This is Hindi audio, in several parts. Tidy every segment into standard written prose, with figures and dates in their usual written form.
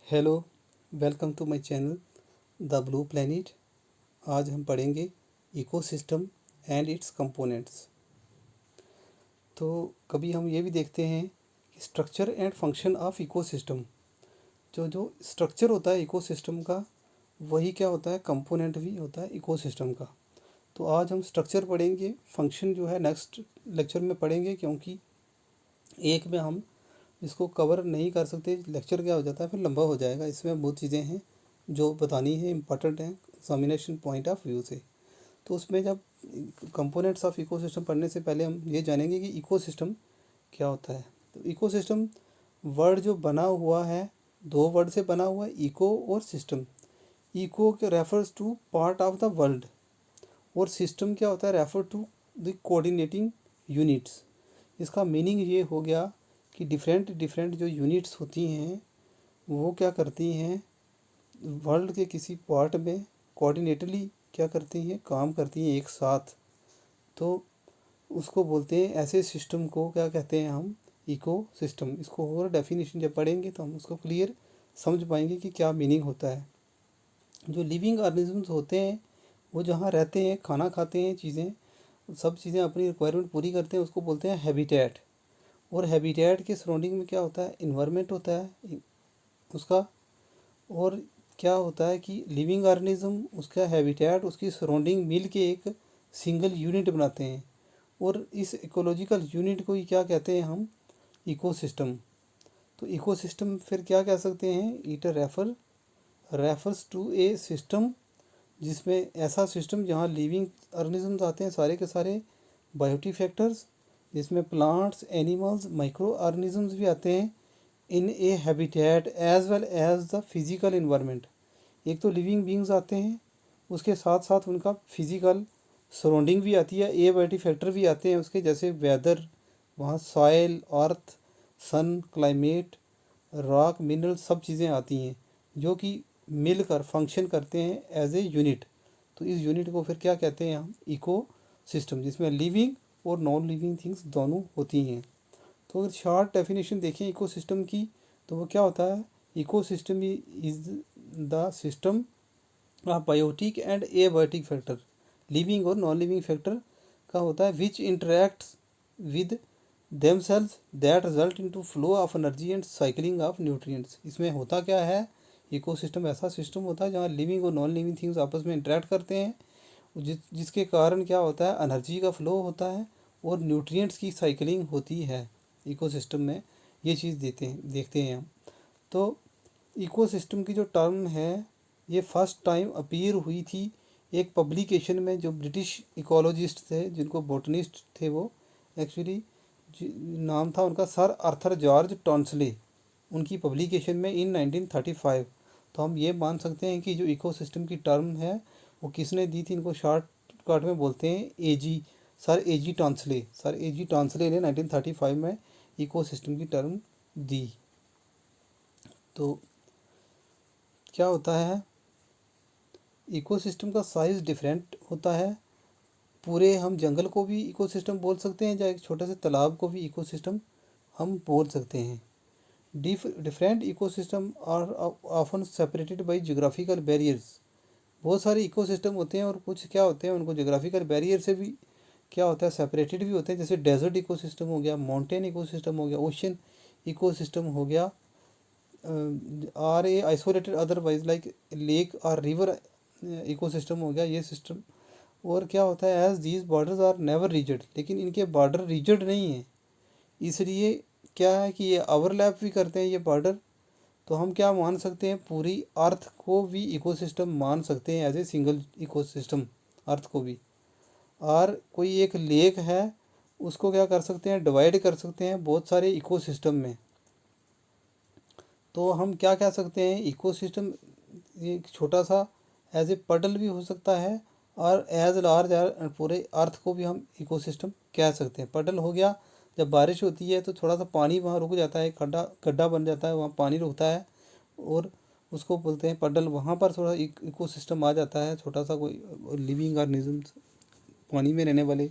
Hello, welcome to my channel the blue planet. आज हम पढ़ेंगे इकोसिस्टम एंड इट्स कंपोनेंट्स। तो कभी हम ये भी देखते हैं कि structure and function of ecosystem. जो स्ट्रक्चर होता है इकोसिस्टम का, वही क्या होता है, कंपोनेंट भी होता है इकोसिस्टम का। तो आज हम स्ट्रक्चर पढ़ेंगे, फंक्शन जो है नेक्स्ट लेक्चर में पढ़ेंगे, क्योंकि एक में हम इसको कवर नहीं कर सकते। लेक्चर क्या हो जाता है, फिर लंबा हो जाएगा। इसमें बहुत चीज़ें हैं जो बतानी है, इम्पॉर्टेंट हैं एग्जामिनेशन पॉइंट ऑफ व्यू से। तो उसमें जब कंपोनेंट्स ऑफ इकोसिस्टम पढ़ने से पहले हम ये जानेंगे कि इकोसिस्टम क्या होता है। तो इकोसिस्टम वर्ड जो बना हुआ है, दो वर्ड से बना हुआ है, इको और सिस्टम। इको के refers to part of the world, और सिस्टम क्या होता है, refer to the coordinating units. इसका मीनिंग ये हो गया कि डिफरेंट डिफरेंट जो यूनिट्स होती हैं वो क्या करती हैं, वर्ल्ड के किसी पार्ट में कोऑर्डिनेटली क्या करती हैं, काम करती हैं एक साथ। तो उसको बोलते हैं, ऐसे सिस्टम को क्या कहते हैं हम, इको सिस्टम। इसको और डेफिनेशन जब पढ़ेंगे तो हम उसको क्लियर समझ पाएंगे कि क्या मीनिंग होता है। जो लिविंग ऑर्गेनिजम्स होते हैं वो जहाँ रहते हैं, खाना खाते हैं, सब चीज़ें अपनी रिक्वायरमेंट पूरी करते हैं, उसको बोलते हैं हैबिटेट। और हैबिटेट के सराउंडिंग में क्या होता है, इन्वायरमेंट होता है उसका। और क्या होता है कि लिविंग ऑर्गेनिज्म, उसका हैबिटेट, उसकी सराउंडिंग मिल के एक सिंगल यूनिट बनाते हैं। और इस इकोलॉजिकल यूनिट को ही क्या कहते हैं हम, इकोसिस्टम। तो इकोसिस्टम फिर क्या कह सकते हैं, it refers to a system, जिसमें ऐसा सिस्टम जहाँ लिविंग ऑर्गेनिजम्स आते हैं सारे के सारे, बायोटिक फैक्टर्स जिसमें प्लांट्स, एनिमल्स, माइक्रो ऑर्गेनिजम्स भी आते हैं, in a habitat as well as the physical environment. एक तो लिविंग बींग्स आते हैं, उसके साथ साथ उनका फिजिकल सराउंडिंग भी आती है, ए बायोटिक फैक्टर भी आते हैं उसके, जैसे वेदर, वहाँ सॉइल, अर्थ, सन, क्लाइमेट, रॉक, मिनरल, सब चीज़ें आती हैं जो कि मिलकर फंक्शन करते हैं एज ए यूनिट। तो इस यूनिट को फिर क्या कहते हैं हम, इको सिस्टम, जिसमें लिविंग और नॉन लिविंग थिंग्स दोनों होती हैं। तो अगर शॉर्ट डेफिनेशन देखें इकोसिस्टम की, तो वो क्या होता है, ecosystem is the system of biotic and abiotic factor, living और नॉन लिविंग फैक्टर का होता है, which interacts with themselves that result into flow of energy and cycling of nutrients. इसमें होता क्या है, इकोसिस्टम ऐसा सिस्टम होता है जहाँ लिविंग और नॉन लिविंग थिंग्स आपस में इंटरेक्ट करते हैं, जिसके कारण क्या होता है, एनर्जी का फ्लो होता है और न्यूट्रिएंट्स की साइकिलिंग होती है इकोसिस्टम में। ये चीज़ देखते हैं हम। तो इकोसिस्टम की जो टर्म है, ये फर्स्ट टाइम अपीयर हुई थी एक पब्लिकेशन में, जो ब्रिटिश इकोलॉजिस्ट थे, जिनको बोटनिस्ट थे वो एक्चुअली, नाम था उनका सर आर्थर जॉर्ज टॉन्सले, उनकी पब्लिकेशन में इन 1935। तो हम ये मान सकते हैं कि जो इकोसिस्टम की टर्म है वो किसने दी थी, इनको शॉर्टकट में बोलते हैं एजी, सर एजी टॉन्सले ने 1935 में इकोसिस्टम की टर्म दी। तो क्या होता है, इकोसिस्टम का साइज़ डिफरेंट होता है। पूरे हम जंगल को भी इकोसिस्टम बोल सकते हैं, या एक छोटे से तालाब को भी इकोसिस्टम हम बोल सकते हैं। Different ecosystem are often separated by geographical barriers. बहुत सारे इकोसिस्टम होते हैं और कुछ क्या होते हैं, उनको जियोग्राफिकल बैरियर से भी क्या होता है, सेपरेटेड भी होते हैं। जैसे डेजर्ट इकोसिस्टम हो गया, माउंटेन इकोसिस्टम हो गया, ओशन इकोसिस्टम हो गया, are a isolated otherwise like lake और रिवर इकोसिस्टम हो गया, ये सिस्टम। और क्या होता है, as these borders are never rigid, लेकिन इनके बॉर्डर रिजिड नहीं है, इसलिए क्या है कि ये ओवरलैप भी करते हैं ये बॉर्डर। तो हम क्या मान सकते हैं, पूरी अर्थ को भी इकोसिस्टम मान सकते हैं एज ए सिंगल इकोसिस्टम, अर्थ को भी। और कोई एक लेक है, उसको क्या कर सकते हैं, डिवाइड कर सकते हैं बहुत सारे इकोसिस्टम में। तो हम क्या कह सकते हैं, इकोसिस्टम एक छोटा सा एज ए पडल भी हो सकता है, और एज लार्ज पूरे अर्थ को भी हम इकोसिस्टम कह सकते हैं। पडल हो गया, जब बारिश होती है तो थोड़ा सा पानी वहाँ रुक जाता है, खड्डा गड्ढा बन जाता है, वहाँ पानी रुकता है, और उसको बोलते हैं पडल। वहाँ पर थोड़ा इकोसिस्टम आ जाता है, छोटा सा कोई लिविंग ऑर्गेनिजम्स पानी में रहने वाले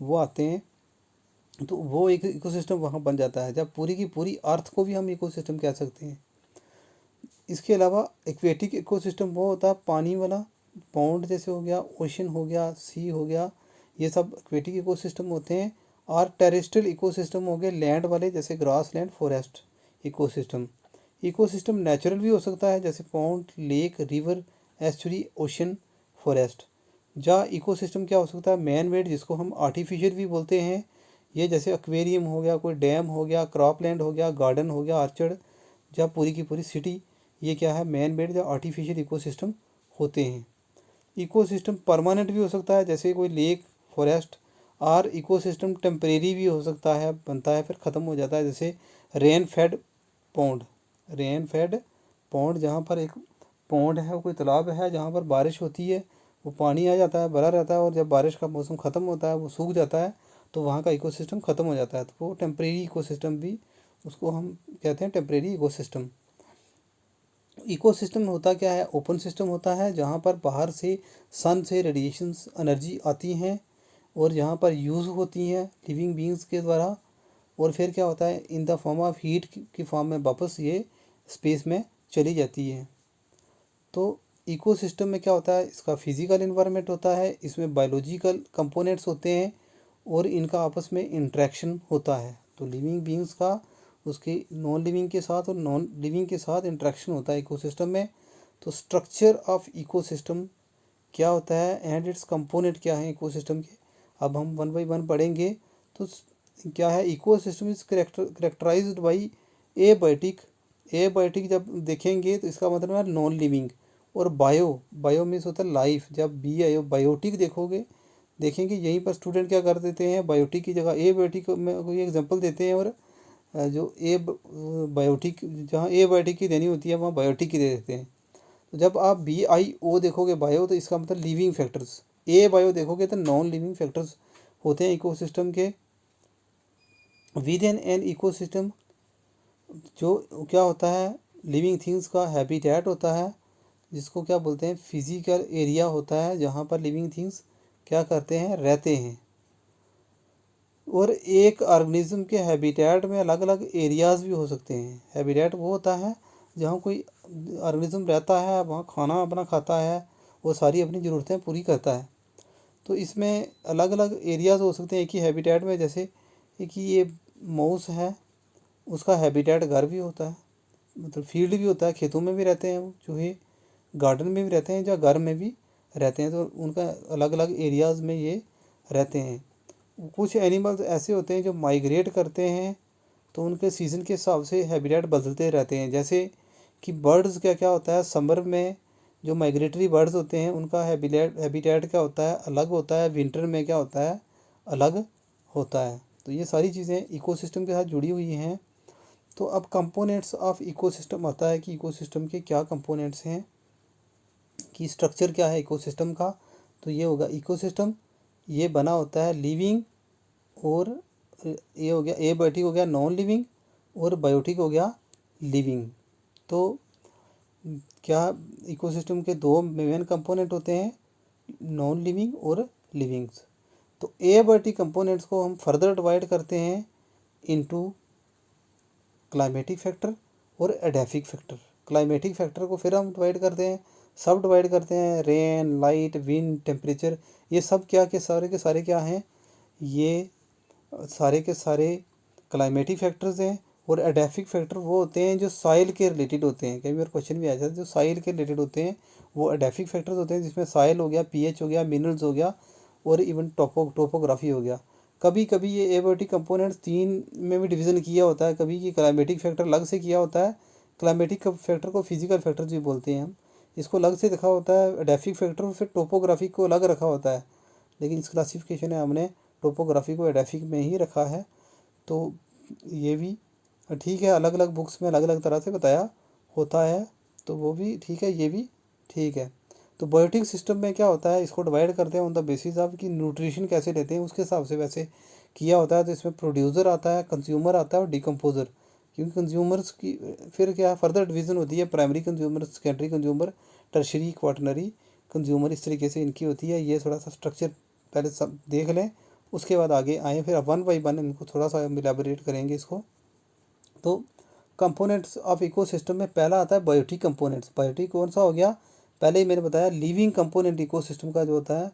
वो आते हैं, तो वो एक इकोसिस्टम वहाँ बन जाता है। जब पूरी की पूरी अर्थ को भी हम इकोसिस्टम कह सकते हैं। इसके अलावा एक्वेटिक इकोसिस्टम वो होता है पानी वाला, पॉन्ड जैसे हो गया, ओशन हो गया, सी हो गया, ये सब एक्वेटिक इकोसिस्टम होते हैं। और टेरेस्ट्रियल इकोसिस्टम हो गए लैंड वाले, जैसे grass land, forest ecosystem. Ecosystem natural भी हो सकता है, जैसे pond, lake, river, estuary, ocean, forest. जहाँ इकोसिस्टम क्या हो सकता है, मैन मेड, जिसको हम आर्टिफिशियल भी बोलते हैं। ये जैसे एक्वेरियम हो गया, कोई डैम हो गया, क्रॉप लैंड हो गया, गार्डन हो गया, आर्चर्ड, जहाँ पूरी की पूरी सिटी, ये क्या है, मैन मेड या आर्टिफिशियल इकोसिस्टम होते हैं। इकोसिस्टम परमानेंट भी हो सकता है, जैसे कोई लेक, फॉरेस्ट। और इकोसिस्टम टेम्परेरी भी हो सकता है, बनता है फिर ख़त्म हो जाता है, जैसे rain fade pond. Rain fade pond, जहाँ पर एक पॉन्ड है, कोई तालाब है जहाँ पर बारिश होती है, वो पानी आ जाता है, भरा रहता है, और जब बारिश का मौसम ख़त्म होता है, वो सूख जाता है, तो वहाँ का इकोसिस्टम ख़त्म हो जाता है, तो वो टेम्परेरी इकोसिस्टम भी, उसको हम कहते हैं टेम्परेरी इकोसिस्टम। इकोसिस्टम होता क्या है, ओपन सिस्टम होता है, जहाँ पर बाहर से सन से रेडिएशंस एनर्जी आती हैं और जहाँ पर यूज़ होती हैं लिविंग बींग्स के द्वारा, और फिर क्या होता है, in the form of heat की फॉर्म में वापस ये स्पेस में चली जाती है। तो इकोसिस्टम में क्या होता है, इसका फिजिकल इन्वायरमेंट होता है, इसमें बायोलॉजिकल कंपोनेंट्स होते हैं, और इनका आपस में इंटरेक्शन होता है। तो लिविंग बींग्स का उसके नॉन लिविंग के साथ और नॉन लिविंग के साथ इंटरेक्शन होता है इकोसिस्टम में। तो स्ट्रक्चर ऑफ इकोसिस्टम क्या होता है एंड इट्स कंपोनेंट क्या है इकोसिस्टम के, अब हम वन बाई वन पढ़ेंगे। तो क्या है, ecosystem is characterised by abiotic. Abiotic जब देखेंगे तो इसका मतलब है नॉन लिविंग। और बायो मीन्स होता है लाइफ, जब बी आयो बायोटिक देखेंगे यहीं पर स्टूडेंट क्या कर देते हैं, बायोटिक की जगह एबायोटिक में कोई एग्जांपल देते हैं, और जो बायोटिक, जहाँ एबायोटिक की देनी होती है वहाँ बायोटिक की दे देते हैं। तो जब आप BIO देखोगे बायो, तो इसका मतलब लिविंग फैक्टर्स। बायो देखोगे तो नॉन लिविंग फैक्टर्स होते हैं इकोसिस्टम के। विद इन एन इकोसिस्टम जो क्या होता है, लिविंग थिंग्स का हैबिटेट होता है, जिसको क्या बोलते हैं, फिजिकल एरिया होता है, जहाँ पर लिविंग थिंग्स क्या करते हैं, रहते हैं। और एक ऑर्गेनिज्म के हैबिटेट में अलग अलग एरियाज़ भी हो सकते हैं। हैबिटेट वो होता है जहाँ कोई ऑर्गेनिज्म रहता है, वहाँ खाना अपना खाता है, वो सारी अपनी ज़रूरतें पूरी करता है। तो इसमें अलग अलग एरियाज़ हो सकते हैं एक ही हैबिटेट में। जैसे एक ये माउस है, उसका हैबिटेट घर भी होता है, मतलब फील्ड भी होता है, खेतों में भी रहते हैं वो चूहे, गार्डन में भी रहते हैं, या घर में भी रहते हैं। तो उनका अलग अलग एरियाज़ में ये रहते हैं। कुछ एनिमल्स ऐसे होते हैं जो माइग्रेट करते हैं, तो उनके सीज़न के हिसाब से हैबिटेट बदलते रहते हैं। जैसे कि बर्ड्स क्या क्या होता है, समर में जो माइग्रेटरी बर्ड्स होते हैं उनका हैबिटेट क्या होता है, अलग होता है। विंटर में क्या होता है, अलग होता है। तो ये सारी चीज़ें इकोसिस्टम के साथ जुड़ी हुई हैं। तो अब कंपोनेंट्स ऑफ इकोसिस्टम आता है कि इकोसिस्टम के क्या कंपोनेंट्स हैं, कि स्ट्रक्चर क्या है इकोसिस्टम का। तो ये होगा इकोसिस्टम, ये बना होता है लिविंग, और ये हो गया एबायोटिक हो गया नॉन लिविंग, और बायोटिक हो गया लिविंग। तो क्या इकोसिस्टम के दो मेन कंपोनेंट होते हैं, नॉन लिविंग और लिविंग्स। तो एबायोटिक कंपोनेंट्स को हम फर्दर डिवाइड करते हैं इनटू क्लाइमेटिक फैक्टर और एडेफिक फैक्टर। क्लाइमेटिक फैक्टर को फिर हम डिवाइड करते हैं, सब डिवाइड करते हैं, रेन, लाइट, विंड, टेम्परेचर, ये सब क्या के सारे क्या हैं, ये सारे के सारे क्लाइमेटिक फैक्टर्स हैं। और एडेफिक फैक्टर वो होते हैं जो सॉइल के रिलेटेड होते हैं, कई बार क्वेश्चन भी आ जाता है, जो सॉइल के रिलेटेड होते हैं वो एडेफिक फैक्टर्स होते हैं, जिसमें सॉइल हो गया, पीएच हो गया, मिनरल्स हो गया, और इवन टोपोग्राफी हो गया। कभी कभी ये एबायोटिक कंपोनेंट्स तीन में भी डिवीज़न किया होता है, कभी ये क्लाइमेटिक फैक्टर अलग से किया होता है। क्लाइमेटिक फैक्टर को फिजिकल फैक्टर भी बोलते हैं हम, इसको अलग से रखा होता है। एडेफिक फैक्टर फिर टोपोग्राफी को अलग रखा होता है, लेकिन इस क्लासिफिकेशन में हमने टोपोग्राफी को एडेफिक में ही रखा है। तो ये भी ठीक है, अलग अलग बुक्स में अलग अलग तरह से बताया होता है, तो वो भी ठीक है, ये भी ठीक है। तो बायोटिक सिस्टम में क्या होता है, इसको डिवाइड करते हैं ऑन द बेसिस ऑफ कि न्यूट्रिशन कैसे लेते हैं, उसके हिसाब से वैसे किया होता है। तो इसमें प्रोड्यूसर आता है, कंज्यूमर आता है, और डिकम्पोजर। क्योंकि कंज्यूमर्स की फिर क्या फर्दर डिवीज़न होती है, primary consumer, secondary consumer, tertiary, quaternary consumer, इस तरीके से इनकी होती है। ये थोड़ा सा स्ट्रक्चर पहले सब देख लें, उसके बाद आगे आए, फिर वन बाई वन इनको थोड़ा सा इलेबोरेट करेंगे इसको। तो कंपोनेंट्स ऑफ इकोसिस्टम में पहला आता है बायोटिक कंपोनेंट्स। बायोटिक कौन सा हो गया, पहले ही मैंने बताया लिविंग कंपोनेंट इकोसिस्टम का जो होता है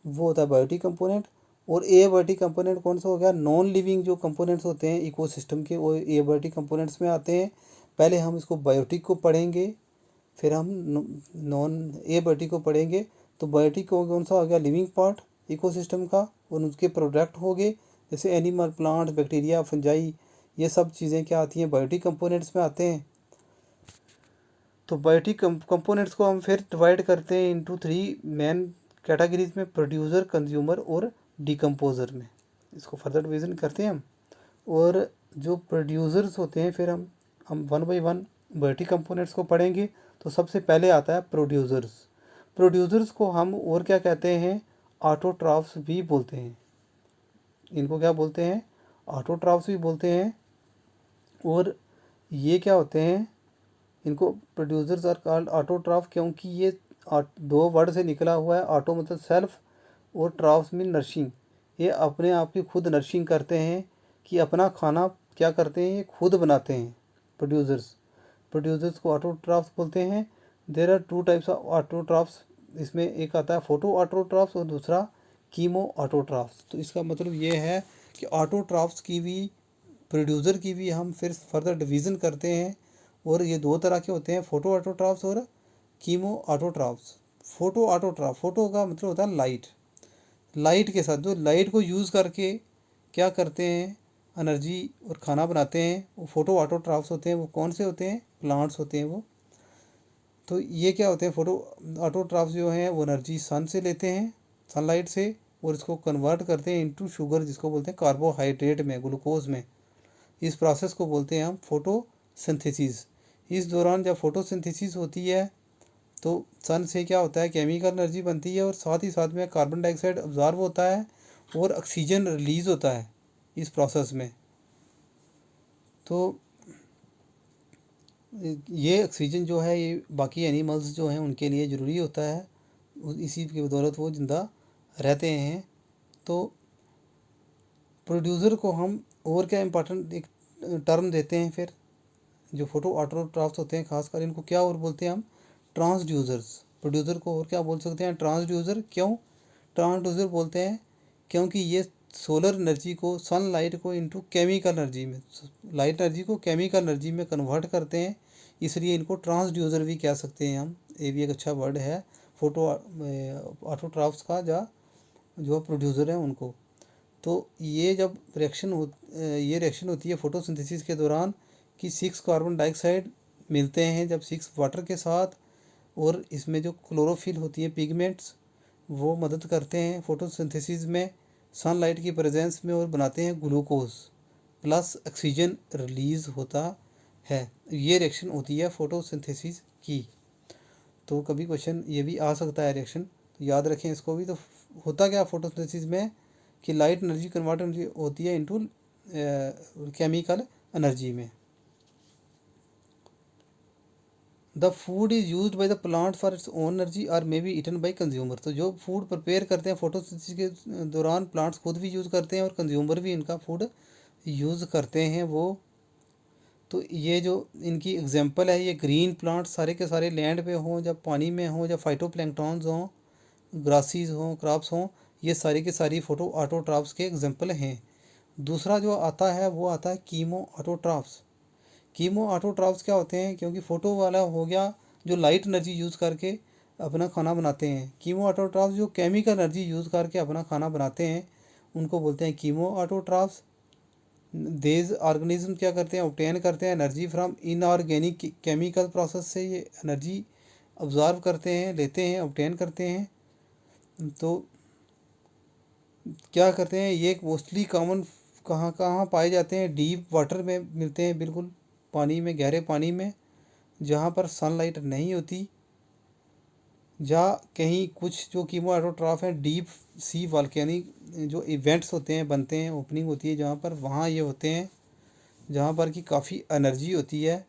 वो होता है बायोटिक कंपोनेंट। और एबायोटिक कंपोनेंट कौन सा हो गया, नॉन लिविंग जो कंपोनेंट्स होते हैं इकोसिस्टम के वो एबायोटिक कंपोनेंट्स में आते हैं। पहले हम इसको बायोटिक को पढ़ेंगे, फिर हम नॉन एबायोटिक को पढ़ेंगे। तो बायोटिक को कौन सा हो गया, लिविंग पार्ट इकोसिस्टम का, और उसके प्रोडक्ट हो गए जैसे एनिमल, प्लांट्स, बैक्टीरिया, फंजाई, ये सब चीज़ें क्या आती हैं, बायोटिक कंपोनेंट्स में आते हैं। तो बायोटिक कंपोनेंट्स को हम फिर डिवाइड करते हैं इनटू 3 मेन कैटेगरीज में, प्रोड्यूसर, कंज्यूमर और डिकम्पोजर में। इसको फर्दर डिवीज़न करते हैं हम। और जो प्रोड्यूसर्स होते हैं फिर हम 1 बाई 1 बायोटिक कंपोनेंट्स को पढ़ेंगे। तो सबसे पहले आता है प्रोड्यूसर्स। प्रोड्यूसर्स को हम और क्या कहते हैं, ऑटोट्रॉफ्स भी बोलते हैं। इनको क्या बोलते हैं, ऑटोट्रॉफ्स भी बोलते हैं। और ये क्या होते हैं, इनको प्रोड्यूसर्स आर कॉल्ड ऑटोट्रॉफ क्योंकि ये 2 वर्ड से निकला हुआ है। ऑटो मतलब सेल्फ और ट्राफ्स मीन नर्शिंग। ये अपने आप की खुद नर्शिंग करते हैं कि अपना खाना क्या करते हैं, ये खुद बनाते हैं प्रोड्यूसर्स को ऑटोट्रॉफ्स बोलते हैं। There are 2 types of autotrophs. इसमें एक आता है फोटो ऑटोट्रॉफ्स और दूसरा कीमो ऑटोट्रॉफ्स। तो इसका मतलब ये है कि ऑटोट्रॉफ्स की भी, प्रोड्यूसर की भी हम फिर फर्दर डिवीज़न करते हैं। और ये 2 तरह के होते हैं, फोटो ऑटोट्रॉफ्स और कीमो ऑटोट्रॉफ्स। फोटो का मतलब होता है लाइट के साथ, जो लाइट को यूज़ करके क्या करते हैं, एनर्जी और खाना बनाते हैं, वो फोटो ऑटोट्रॉफ्स होते हैं। वो कौन से होते हैं, प्लांट्स होते हैं वो। तो ये क्या होते हैं, फोटो ऑटोट्रॉफ्स जो हैं वो एनर्जी सन से लेते हैं, सनलाइट से, और इसको कन्वर्ट करते हैं इनटू शुगर, जिसको बोलते हैं कार्बोहाइड्रेट में, ग्लूकोज में। इस प्रोसेस को बोलते हैं हम फोटोसिंथेसिस। इस दौरान जब फोटोसिंथेसिस होती है तो सन से क्या होता है, केमिकल एनर्जी बनती है और साथ ही साथ में कार्बन डाइऑक्साइड अब्जॉर्ब होता है और ऑक्सीजन रिलीज होता है इस प्रोसेस में। तो ये ऑक्सीजन जो है ये बाकी एनिमल्स जो हैं उनके लिए ज़रूरी होता है, इसी की बदौलत वो ज़िंदा रहते हैं। तो प्रोड्यूसर को हम और क्या इम्पोर्टेंट एक टर्म देते हैं फिर, जो फोटो ऑटोट्रॉफ्स होते हैं खासकर, इनको क्या और बोलते हैं हम, ट्रांसड्यूसर्स। प्रोड्यूसर को और क्या बोल सकते हैं, ट्रांसड्यूसर। क्यों ट्रांसड्यूसर बोलते हैं, क्योंकि ये सोलर एनर्जी को, सनलाइट को इनटू केमिकल एनर्जी में, लाइट एनर्जी को केमिकल एनर्जी में कन्वर्ट करते हैं, इसलिए इनको ट्रांसड्यूसर भी कह सकते हैं हम। ये भी एक अच्छा वर्ड है फोटो ऑटोट्रॉफ्स का, जो प्रोड्यूसर हैं उनको। तो ये जब ये रिएक्शन होती है फोटोसिंथेसिस के दौरान कि 6 कार्बन डाइऑक्साइड मिलते हैं जब 6 वाटर के साथ, और इसमें जो क्लोरोफिल होती है, पिगमेंट्स, वो मदद करते हैं फोटोसिंथेसिस में सनलाइट की प्रेजेंस में, और बनाते हैं ग्लूकोज प्लस ऑक्सीजन रिलीज होता है। ये रिएक्शन होती है फोटोसिंथेसिस की। तो कभी क्वेश्चन ये भी आ सकता है रिएक्शन, तो याद रखें इसको भी। तो होता क्या फोटोसिंथेसिस में कि लाइट एनर्जी कन्वर्ट होती है इनटू केमिकल एनर्जी में। The food is use by the plant for its own energy और may be eaten by consumer. तो जो फूड प्रिपेयर करते हैं फोटोसिंथेसिस के दौरान प्लांट्स खुद भी यूज़ करते हैं और कंज्यूमर भी इनका फूड यूज़ करते हैं वो। तो ये जो इनकी एग्जांपल है, ये ग्रीन प्लांट सारे के सारे लैंड पे हों, जब पानी में हों, जब फाइटोप्लैंक्टन्स हों, ग्रासीज हों, क्रॉप्स हों, ये सारी की सारी फोटो ऑटोट्रॉफ्स के एग्जांपल हैं। दूसरा जो आता है वो आता है कीमो ऑटोट्रॉफ्स। कीमो ऑटोट्रॉफ्स क्या होते हैं, क्योंकि फ़ोटो वाला हो गया जो लाइट एनर्जी यूज़ करके अपना खाना बनाते हैं। कीमो ऑटोट्रॉफ्स जो केमिकल एनर्जी यूज़ करके अपना खाना बनाते हैं उनको बोलते हैं कीमो ऑटोट्रॉफ्स। देज ऑर्गेनिज्म क्या करते हैं, ऑब्टेन करते हैं energy from inorganic chemical process से, ये एनर्जी ऑब्जॉर्व करते हैं, लेते हैं, ऑब्टेन करते हैं। तो क्या करते हैं, ये मोस्टली कॉमन कहाँ कहाँ पाए जाते हैं, डीप वाटर में मिलते हैं, बिल्कुल पानी में, गहरे पानी में, जहाँ पर सनलाइट नहीं होती। या कहीं कुछ जो कीमो ऑटोट्रॉफ हैं डीप सी वॉल्केनिक जो इवेंट्स होते हैं, बनते हैं, ओपनिंग होती है जहाँ पर, वहाँ ये होते हैं जहाँ पर कि काफ़ी एनर्जी होती है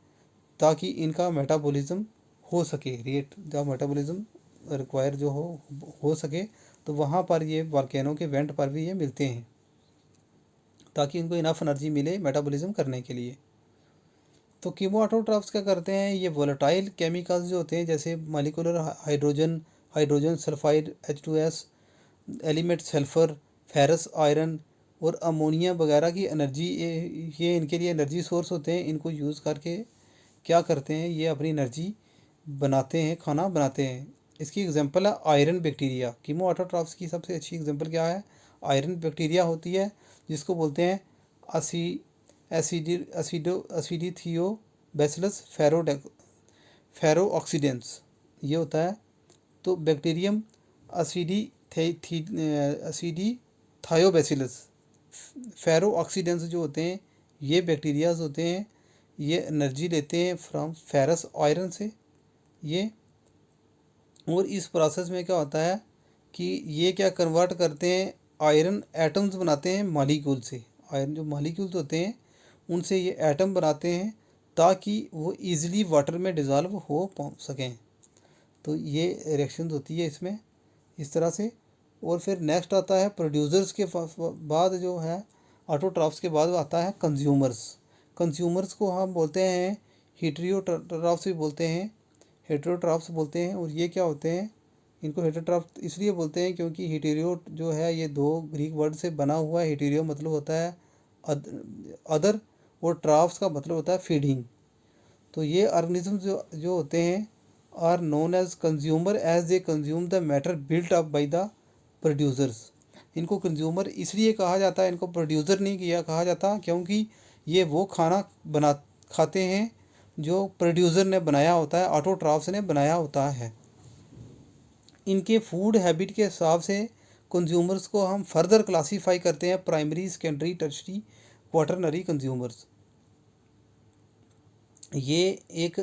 ताकि इनका मेटाबॉलिज्म हो सके, रेट जब मेटाबॉलिज्म रिक्वायर जो हो सके, तो वहाँ पर ये वॉल्केनो के वेंट पर भी ये मिलते हैं ताकि इनको इनफ एनर्जी मिले मेटाबॉलिज्म करने के लिए। तो कीमोऑटोट्रॉफ्स क्या करते हैं, ये वोलेटाइल केमिकल्स जो होते हैं जैसे molecular hydrogen sulphide H2S, element sulphur, ferrous, iron और अमोनिया वगैरह की एनर्जी, ये इनके लिए एनर्जी सोर्स होते हैं। इनको यूज़ करके क्या करते हैं, ये अपनी एनर्जी बनाते हैं, खाना बनाते हैं। इसकी एग्जांपल है आयरन बैक्टीरिया। कीमोऑटोट्रॉफ्स की सबसे अच्छी एग्जांपल क्या है, आयरन बैक्टीरिया होती है, जिसको बोलते हैं असी एसिडिथियोबैसिलस फेरो ऑक्सीडेंस, ये होता है। तो बैक्टीरियम असिडिथायोबैसिलस फेरो ऑक्सीडेंस जो होते हैं, ये बैक्टीरियाज होते हैं। ये एनर्जी लेते हैं फ्रॉम फेरस आयरन से ये। और इस प्रोसेस में क्या होता है कि ये क्या कन्वर्ट करते हैं, आयरन एटम्स बनाते हैं मॉलिक्यूल से। आयरन जो मॉलिक्यूल्स होते हैं उनसे ये एटम बनाते हैं ताकि वो इजीली वाटर में डिज़ोल्व हो सकें। तो ये रिएक्शंस होती है इसमें इस तरह से। और फिर नेक्स्ट आता है प्रोड्यूसर्स के बाद जो है, ऑटोट्रॉफ्स के बाद आता है कंज्यूमर्स। कंज्यूमर्स को हम बोलते हैं हेटेरोट्रॉफ्स भी बोलते हैं, हेटेरोट्रॉफ्स बोलते हैं। और ये क्या होते हैं, इनको हेटेरोट्रॉफ्स इसलिए बोलते हैं क्योंकि हेटेरो जो है ये दो ग्रीक वर्ड से बना हुआ है। हेटेरो मतलब होता है अदर और ट्राफ्स का मतलब होता है फीडिंग। तो ये ऑर्गेनिज्म जो होते हैं are known as consumer as they consume the matter built up by the producers. इनको कंज्यूमर इसलिए कहा जाता है, इनको प्रोड्यूसर नहीं किया कहा जाता, क्योंकि ये वो खाना बना खाते हैं जो प्रोड्यूसर ने बनाया होता है, ऑटोट्रॉफ्स ने बनाया होता है। इनके फूड हैबिट के हिसाब से कंज्यूमर्स को हम फर्दर क्लासीफाई करते हैं, primary, secondary, tertiary, quaternary consumers. ये एक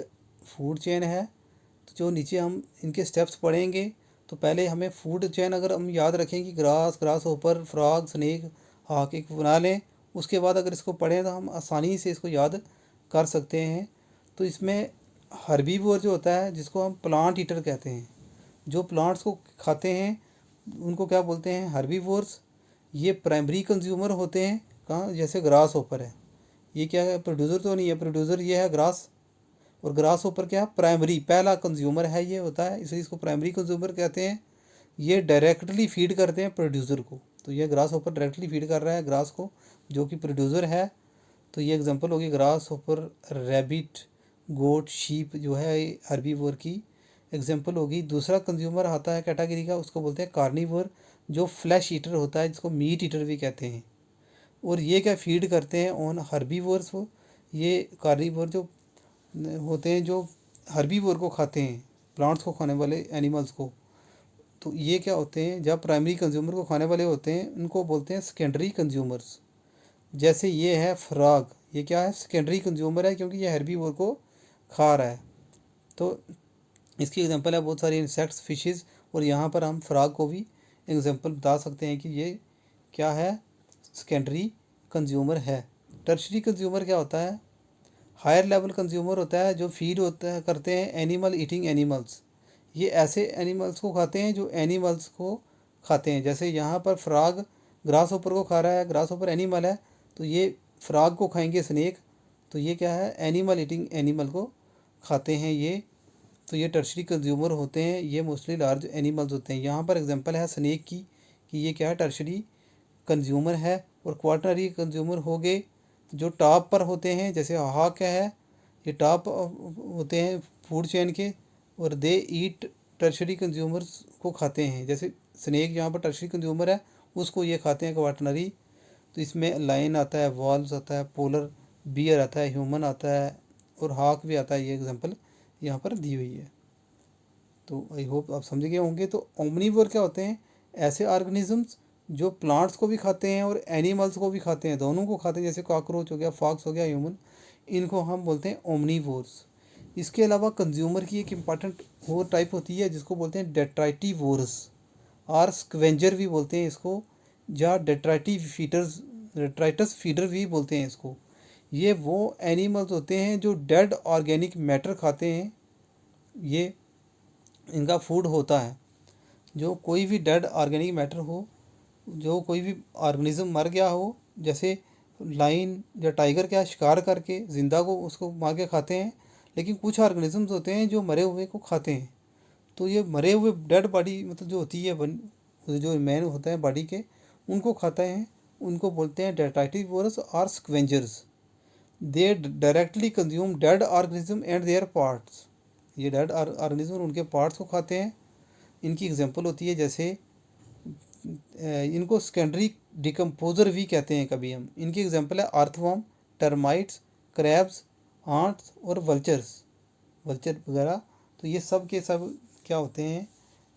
फूड चेन है। तो जो नीचे हम इनके स्टेप्स पढ़ेंगे, तो पहले हमें फूड चेन अगर हम याद रखें कि ग्रास होपर, फ्रॉग, स्नेक, हाक एक बना लें, उसके बाद अगर इसको पढ़ें तो हम आसानी से इसको याद कर सकते हैं। तो इसमें हर्बीवोर जो होता है, जिसको हम प्लांट ईटर कहते हैं, जो प्लांट्स को खाते हैं उनको क्या बोलते हैं, हर्बीवोर्स। ये प्राइमरी कंज्यूमर होते हैं, कहाँ, जैसे ग्रास होपर है, ये क्या है, प्रोड्यूसर तो नहीं है, प्रोड्यूसर ये है ग्रास। और ग्रास होपर क्या है, प्राइमरी पहला कंज्यूमर है ये होता है, इसलिए इसको प्राइमरी कंज्यूमर कहते हैं। ये डायरेक्टली फीड करते हैं प्रोड्यूसर को। तो ये ग्रास होपर डायरेक्टली फीड कर रहा है ग्रास को, जो कि प्रोड्यूसर है। तो ये एग्जांपल होगी ग्रास होपर, रैबिट, गोट, शीप जो है हर्बीवोर की एग्जांपल होगी। दूसरा कंज्यूमर आता है कैटेगरी का, उसको बोलते हैं कार्निवोर, जो फ्लैश ईटर होता है, जिसको मीट ईटर भी कहते हैं। और ये क्या फीड करते हैं ऑन हर्बीवोर्स को। ये कार्निवोर जो होते हैं जो हर्बीवोर को खाते हैं, प्लांट्स को खाने वाले एनिमल्स को। तो ये क्या होते हैं, जब प्राइमरी कंज्यूमर को खाने वाले होते हैं उनको बोलते हैं सेकेंडरी कंज्यूमर्स। जैसे ये है फ्रॉग, ये क्या है, सेकेंडरी कंज्यूमर है क्योंकि ये हर्बीवोर को खा रहा है। तो इसकी एग्जांपल है बहुत सारी इंसेक्ट्स, फिशेस। और यहाँ पर हम फ्रॉग को भी एग्जांपल बता सकते हैं कि ये क्या है, सेकेंडरी कंज्यूमर है। टर्शरी कंज्यूमर क्या होता है, हायर लेवल कंज्यूमर होता है, जो फीड होता है करते हैं एनिमल ईटिंग एनिमल्स। ये ऐसे एनिमल्स को खाते हैं जो एनिमल्स को खाते हैं। जैसे यहाँ पर फ्रॉग ग्रास होपर को खा रहा है, ग्रास होपर एनिमल है, तो ये फ्रॉग को खाएंगे स्नेक। तो ये क्या है, एनिमल ईटिंग एनिमल को खाते हैं ये। तो ये टर्शरी कंज्यूमर होते हैं, ये मोस्टली लार्ज एनिमल्स होते हैं। यहाँ पर एग्जांपल है स्नेक की कि ये क्या है, टर्शरी कंज्यूमर है। और क्वाटरनरी कंज्यूमर हो गए जो टॉप पर होते हैं, जैसे हाक है, ये टॉप होते हैं फूड चेन के, और दे ईट टर्शरी कंज्यूमर्स को खाते हैं। जैसे स्नेक यहाँ पर टर्शरी कंज्यूमर है, उसको ये खाते हैं क्वाटरनरी। तो इसमें लायन आता है, वॉल्व्स आता है, पोलर बियर आता है, ह्यूमन आता है, और हाक भी आता है। ये एग्जांपल यहाँ पर दी हुई है। तो आई होप आप समझ गए होंगे। तो ओमनीवोर क्या होते हैं, ऐसे ऑर्गेनिजम्स जो प्लांट्स को भी खाते हैं और एनिमल्स को भी खाते हैं, दोनों को खाते हैं। जैसे कॉकरोच हो गया, फॉक्स हो गया, ह्यूमन, इनको हम बोलते हैं ओमनीवोर्स। इसके अलावा कंज्यूमर की एक इम्पॉर्टेंट और टाइप होती है जिसको बोलते हैं डेट्राइटिवोर्स, और स्क्वेंजर भी बोलते हैं इसको, या डेट्राइटस फीडर भी बोलते हैं इसको। ये वो एनिमल्स होते हैं जो डेड ऑर्गेनिक मैटर खाते हैं, ये इनका फूड होता है। जो कोई भी डेड ऑर्गेनिक मैटर हो, जो कोई भी ऑर्गेनिज्म मर गया हो, जैसे लाइन या टाइगर क्या शिकार करके ज़िंदा को उसको मार के खाते हैं, लेकिन कुछ ऑर्गेनिजम्स होते हैं जो मरे हुए को खाते हैं। तो ये मरे हुए डेड बॉडी मतलब जो होती है जो मैन होता है बॉडी के, उनको खाता है। उनको बोलते हैं डेट्राइटिवोरस और scavengers. They directly consume dead organism and there parts. ये डेड ऑर्गेनिज्म और उनके पार्ट्स को खाते हैं। इनकी एग्जांपल होती है जैसे इनको सेकेंडरी डिकम्पोजर भी कहते हैं कभी हम। इनकी एग्जांपल है अर्थवर्म, टर्माइट्स, क्रैब्स, आंट्स और वल्चर वगैरह। तो ये सब के सब क्या होते हैं,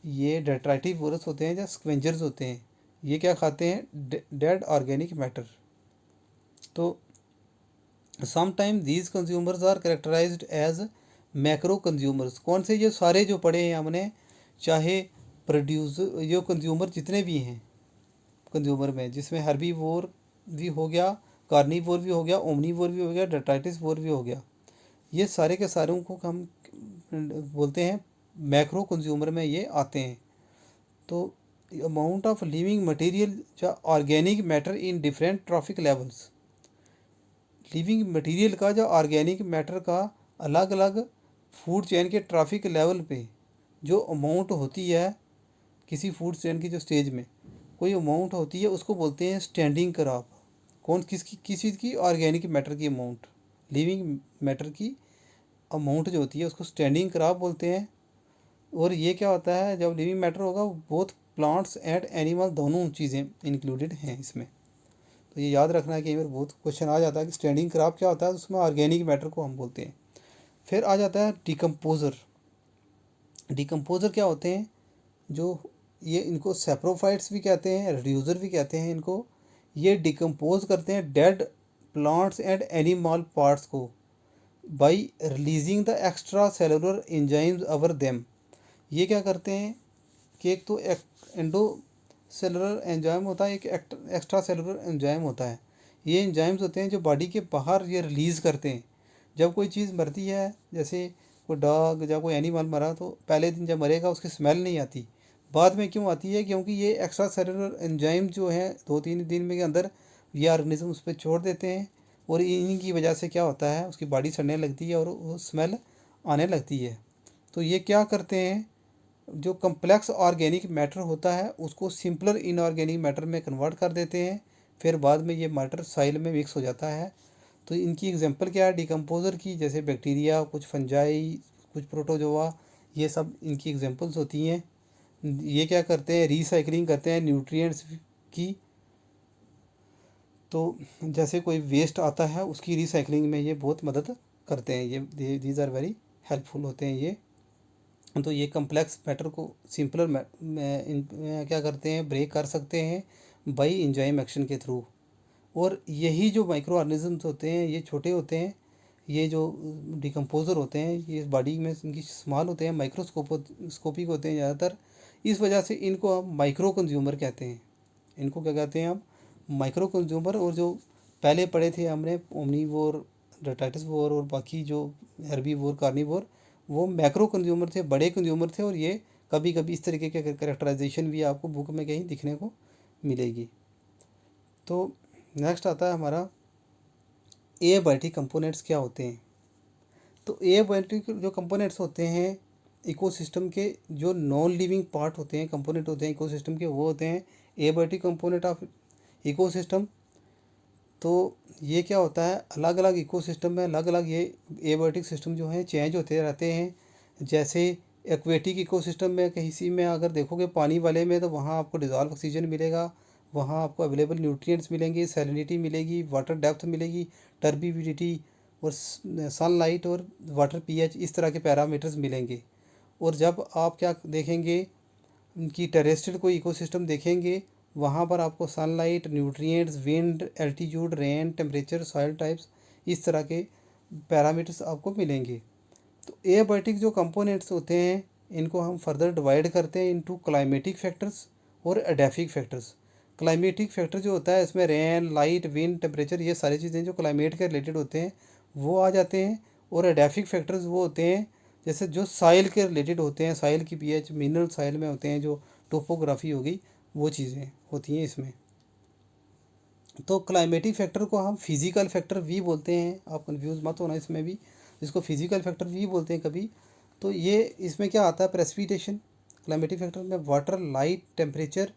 ये डेट्राइटिवोरस होते हैं या स्क्वेंजर्स होते हैं। ये क्या खाते हैं, डेड ऑर्गेनिक मैटर। तो sometime these consumers are characterised as macro consumers. कौन से, ये सारे जो पढ़े हैं हमने, चाहे प्रोड्यूसर जो कंज्यूमर जितने भी हैं कंज्यूमर में, जिसमें हर्बीवोर भी हो गया, कार्निवोर भी हो गया, ओमनीवोर भी हो गया, डेट्राइटिवोर भी हो गया, ये सारे के सारों को हम बोलते हैं मैक्रो कंज्यूमर में ये आते हैं। तो अमाउंट ऑफ लिविंग मटेरियल या organic matter in different trophic levels. Living material का जो ऑर्गेनिक मैटर का अलग अलग फूड चेन के ट्रॉफिक लेवल पे जो अमाउंट होती है, किसी फूड चेन की जो स्टेज में कोई अमाउंट होती है उसको बोलते हैं स्टैंडिंग क्रॉप। कौन किसकी, किस चीज़ की, ऑर्गेनिक मैटर की अमाउंट, लिविंग मैटर की अमाउंट जो होती है उसको स्टैंडिंग क्रॉप बोलते हैं। और ये क्या होता है, जब लिविंग मैटर होगा बोथ प्लांट्स एंड एनिमल दोनों चीज़ें इंक्लूडेड हैं इसमें। तो ये याद रखना है कि बार बहुत क्वेश्चन आ जाता है कि स्टैंडिंग क्रॉप क्या होता है, उसमें ऑर्गेनिक मैटर को हम बोलते हैं। फिर आ जाता है डिकम्पोज़र। डिकम्पोज़र क्या होते हैं, जो ये इनको सेप्रोफाइट्स भी कहते हैं, रिड्यूसर भी कहते हैं इनको। ये डिकम्पोज करते हैं dead plants and animal parts को by releasing the extra cellular enzymes over them. ये क्या करते हैं कि एक तो एंडो सेलुलर एंजाइम होता है, एक एक्स्ट्रा सेलुलर एंजाइम होता है। ये एंजाइम्स होते हैं जो बॉडी के बाहर ये रिलीज़ करते हैं। जब कोई चीज़ मरती है, जैसे कोई डॉग या कोई एनिमल मरा, तो पहले दिन जब मरेगा उसकी स्मेल नहीं आती, बाद में क्यों आती है, क्योंकि ये एक्स्ट्रा सेलुलर एंजाइम जो हैं 2-3 दिन में के अंदर ये ऑर्गेनिज्म उस पर छोड़ देते हैं, और इन्हीं की वजह से क्या होता है, उसकी बॉडी सड़ने लगती है और वो स्मेल आने लगती है। तो ये क्या करते हैं, जो कम्प्लेक्स ऑर्गेनिक मैटर होता है उसको सिंपलर इनऑर्गेनिक मैटर में कन्वर्ट कर देते हैं। फिर बाद में ये मैटर साइल में मिक्स हो जाता है। तो इनकी एग्जांपल क्या है डिकम्पोज़र की, जैसे बैक्टीरिया, कुछ फंजाई, कुछ प्रोटोजोआ, ये सब इनकी एग्जांपल्स होती हैं। ये क्या करते हैं, रीसाइक्लिंग करते हैं न्यूट्रिएंट्स की। तो जैसे कोई वेस्ट आता है उसकी रीसाइक्लिंग में ये बहुत मदद करते हैं। ये दीज आर वेरी हेल्पफुल होते हैं ये। तो ये कम्प्लेक्स मैटर को सिंपलर क्या करते हैं, ब्रेक कर सकते हैं बाई एंजाइम एक्शन के थ्रू। और यही जो माइक्रो ऑर्गेनिजम्स होते हैं ये छोटे होते हैं, ये जो डिकम्पोज़र होते हैं ये बॉडी में इनकी स्मॉल होते हैं, माइक्रोस्कोपिक होते हैं ज़्यादातर। इस वजह से इनको हम माइक्रो कंज्यूमर कहते हैं। इनको क्या कहते हैं हम, माइक्रो कंज्यूमर। और जो पहले पढ़े थे हमने ओमनीवोर, डेट्राइटिवोर और बाकी जो हर्बीवोर, कार्निवोर, वो मैक्रो कंज्यूमर थे, बड़े कंज्यूमर थे। और ये कभी कभी इस तरीके के कैरेक्टराइजेशन भी आपको बुक में कहीं दिखने को मिलेगी। तो नेक्स्ट आता है हमारा एबायोटिक कंपोनेंट्स क्या होते हैं। तो एबायोटिक जो कंपोनेंट्स होते हैं इकोसिस्टम के, जो नॉन लिविंग पार्ट होते हैं, कंपोनेंट होते हैं इकोसिस्टम के, वो होते हैं एबायोटिक कंपोनेंट ऑफ इकोसिस्टम। तो ये क्या होता है, अलग अलग इकोसिस्टम में अलग अलग ये एबायोटिक सिस्टम जो हैं चेंज होते रहते हैं। जैसे एक्वेटिक इकोसिस्टम में किसी में अगर देखोगे पानी वाले में, तो वहाँ आपको डिज़ॉल्व ऑक्सीजन मिलेगा, वहाँ आपको अवेलेबल न्यूट्रिएंट्स मिलेंगे, सैलिनिटी मिलेगी, वाटर डेप्थ मिलेगी, टर्बिडिटी और सनलाइट और वाटर पीएच, इस तरह के पैरामीटर्स मिलेंगे। और जब आप क्या देखेंगे कि टेरेस्ट्रियल कोई इकोसिस्टम देखेंगे, वहाँ पर आपको sunlight, nutrients, wind, altitude, rain, temperature, soil types, इस तरह के पैरामीटर्स आपको मिलेंगे। तो एबायोटिक जो कंपोनेंट्स होते हैं इनको हम फर्दर डिवाइड करते हैं इनटू क्लाइमेटिक फैक्टर्स और एडेफिक फैक्टर्स। क्लाइमेटिक फैक्टर जो होता है इसमें रेन, लाइट, विंड, टेम्परेचर, ये सारी चीज़ें जो क्लाइमेट के रिलेटेड होते हैं वो आ जाते हैं। और एडेफिक फैक्टर्स वो होते हैं जैसे जो साइल के रिलेटेड होते हैं, साइल की पीएच, मिनरल साइल में होते हैं, जो टोपोग्राफी हो गई, वो चीज़ें होती हैं इसमें। तो क्लाइमेटिक फैक्टर को हम फिजिकल फैक्टर भी बोलते हैं, आप कंफ्यूज मत होना इसमें भी, इसको फिजिकल फैक्टर भी बोलते हैं कभी। तो ये इसमें क्या आता है, प्रेसिपिटेशन क्लाइमेटिक फैक्टर में water, light, temperature,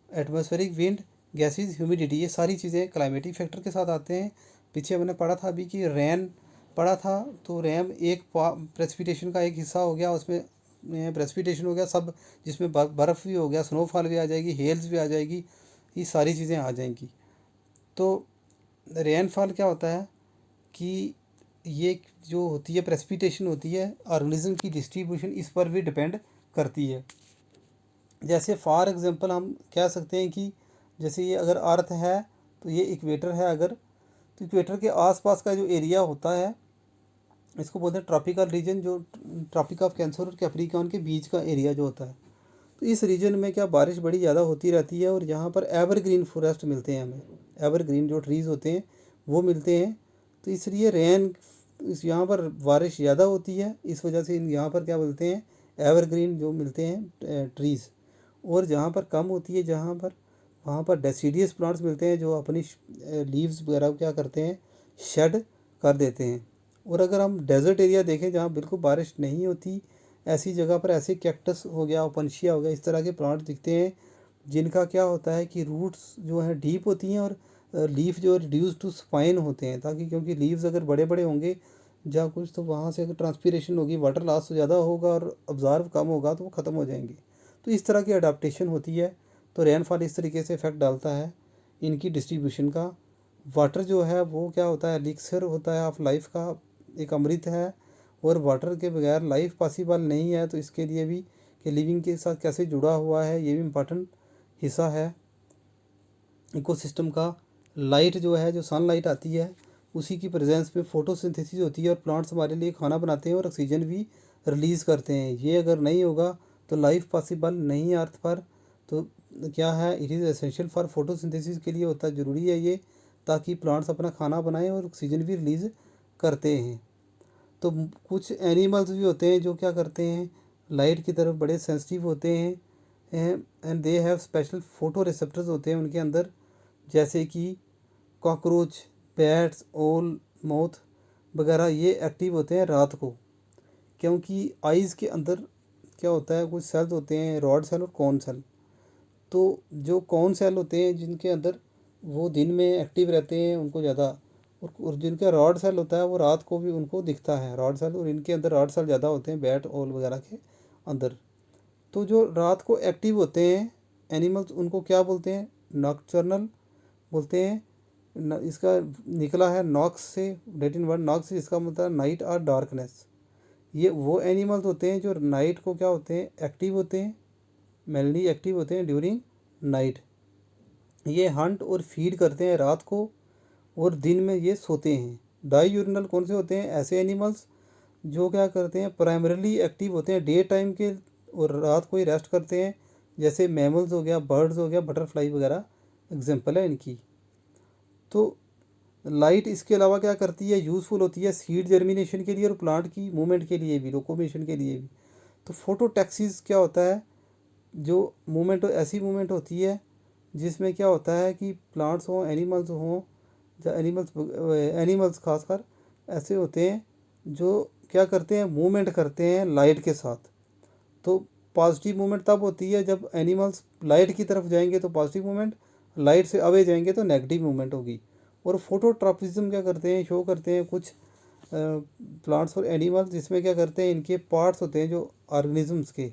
atmospheric wind, gases, humidity, ये सारी चीज़ें क्लाइमेटिक फैक्टर के साथ आते हैं। पीछे मैंने पढ़ा था अभी कि रैन पढ़ा था, तो रैन एक प्रेसिपिटेशन का एक हिस्सा हो गया, उसमें प्रेसिपिटेशन हो गया सब, जिसमें बर्फ़ भी हो गया, स्नोफॉल भी आ जाएगी, हेल्स भी आ जाएगी, ये सारी चीज़ें आ जाएंगी। तो रेनफॉल क्या होता है कि ये जो होती है प्रेसिपिटेशन होती है, ऑर्गेनिज्म की डिस्ट्रीब्यूशन इस पर भी डिपेंड करती है। जैसे फॉर एग्जांपल हम कह सकते हैं कि जैसे ये अगर अर्थ है तो ये इक्वेटर है अगर, तो इक्वेटर के आसपास का जो एरिया होता है इसको बोलते हैं ट्रॉपिकल रीजन, जो ट्रॉपिक ऑफ कैंसर और कैप्रिकॉर्न के बीच का एरिया जो होता है। तो इस रीजन में क्या बारिश बड़ी ज़्यादा होती रहती है, और यहाँ पर एवरग्रीन फॉरेस्ट मिलते हैं हमें, एवरग्रीन जो ट्रीज़ होते हैं वो मिलते हैं। तो इसलिए रेन इस यहाँ पर बारिश ज़्यादा होती है, इस वजह से इन यहाँ पर क्या बोलते हैं, एवरग्रीन जो मिलते हैं ट्रीज़। और जहाँ पर कम होती है, जहाँ पर वहाँ पर डेसीडियस प्लांट्स मिलते हैं जो अपनी लीव्स वगैरह क्या करते हैं, शेड कर देते हैं। और अगर हम डेजर्ट एरिया देखें जहाँ बिल्कुल बारिश नहीं होती, ऐसी जगह पर ऐसे कैक्टस हो गया, ओपनशिया हो गया, इस तरह के प्लांट दिखते हैं जिनका क्या होता है कि रूट्स जो हैं डीप होती हैं, और लीफ जो रिड्यूस टू स्पाइन होते हैं, ताकि क्योंकि लीव्स अगर बड़े बड़े होंगे जहाँ कुछ, तो वहाँ से अगर ट्रांसपीरेशन होगी, वाटर लॉस ज़्यादा होगा और ऑब्जर्व कम होगा तो वो ख़त्म हो जाएंगे। तो इस तरह की अडाप्टेशन होती है। तो रेनफॉल इस तरीके से इफेक्ट डालता है इनकी डिस्ट्रीब्यूशन का। वाटर जो है वो क्या होता है, एलिक्सर होता है ऑफ लाइफ का, एक अमृत है, और वाटर के बगैर लाइफ पॉसिबल नहीं है। तो इसके लिए भी कि लिविंग के साथ कैसे जुड़ा हुआ है, ये भी इम्पॉर्टेंट हिस्सा है इकोसिस्टम का। लाइट जो है, जो सनलाइट आती है, उसी की प्रेजेंस में फोटोसिंथेसिस होती है और प्लांट्स हमारे लिए खाना बनाते हैं और ऑक्सीजन भी रिलीज़ करते हैं। ये अगर नहीं होगा तो लाइफ पॉसिबल नहीं है अर्थ पर। तो क्या है, it is essential for photosynthesis के लिए होता है, ज़रूरी है ये, ताकि प्लांट्स अपना खाना बनाएं और ऑक्सीजन भी रिलीज़ करते हैं। तो कुछ एनिमल्स भी होते हैं जो क्या करते हैं, लाइट की तरफ बड़े सेंसिटिव होते हैं, and they have special photo receptors होते हैं उनके अंदर, जैसे कि कॉकरोच, बैट्स, ओल, मोथ वगैरह, ये एक्टिव होते हैं रात को, क्योंकि आइज़ के अंदर क्या होता है, कुछ सेल्स होते हैं, रॉड सेल और कॉन सेल। तो जो कॉन सेल होते हैं जिनके अंदर, वो दिन में एक्टिव रहते हैं उनको ज़्यादा, और जिनका रॉड सेल होता है वो रात को भी उनको दिखता है रॉड सेल, और इनके अंदर रॉड सेल ज़्यादा होते हैं बैट, ओल वगैरह के अंदर। तो जो रात को एक्टिव होते हैं एनिमल्स, उनको क्या बोलते हैं, नॉकटर्नल बोलते हैं। इसका निकला है नॉक्स से, लैटिन वर्ड नॉक्स, इसका मतलब नाइट और डार्कनेस। ये वो एनिमल्स होते हैं जो नाइट को क्या होते हैं, एक्टिव होते हैं, मेनली एक्टिव होते हैं ड्यूरिंग नाइट। ये हंट और फीड करते हैं रात को, और दिन में ये सोते हैं। डाईयूरिनल कौन से होते हैं, ऐसे एनिमल्स जो क्या करते हैं, प्राइमरीली एक्टिव होते हैं डे टाइम के, और रात को ही रेस्ट करते हैं, जैसे मैमल्स हो गया, बर्ड्स हो गया, बटरफ्लाई वगैरह एग्जांपल है इनकी। तो लाइट इसके अलावा क्या करती है, यूज़फुल होती है सीड जर्मिनेशन के लिए और प्लांट की मूवमेंट के लिए भी, लोकोमोशन के लिए भी। तो फोटोटैक्सीज क्या होता है, जो मूवमेंट, ऐसी मूवमेंट होती है जिसमें क्या होता है कि प्लांट्स हों, एनिमल्स हों, या एनिमल्स खासकर ऐसे होते हैं जो क्या करते हैं, मूवमेंट करते हैं लाइट के साथ। तो पॉजिटिव मूवमेंट तब होती है जब एनिमल्स लाइट की तरफ जाएंगे तो पॉजिटिव मूवमेंट, लाइट से अवे जाएंगे तो नेगेटिव मूवमेंट होगी। और फोटोट्रॉपिज्म क्या करते हैं, शो करते हैं कुछ प्लांट्स और एनिमल्स, जिसमें क्या करते हैं, इनके पार्ट्स होते हैं जो ऑर्गेनिजम्स के,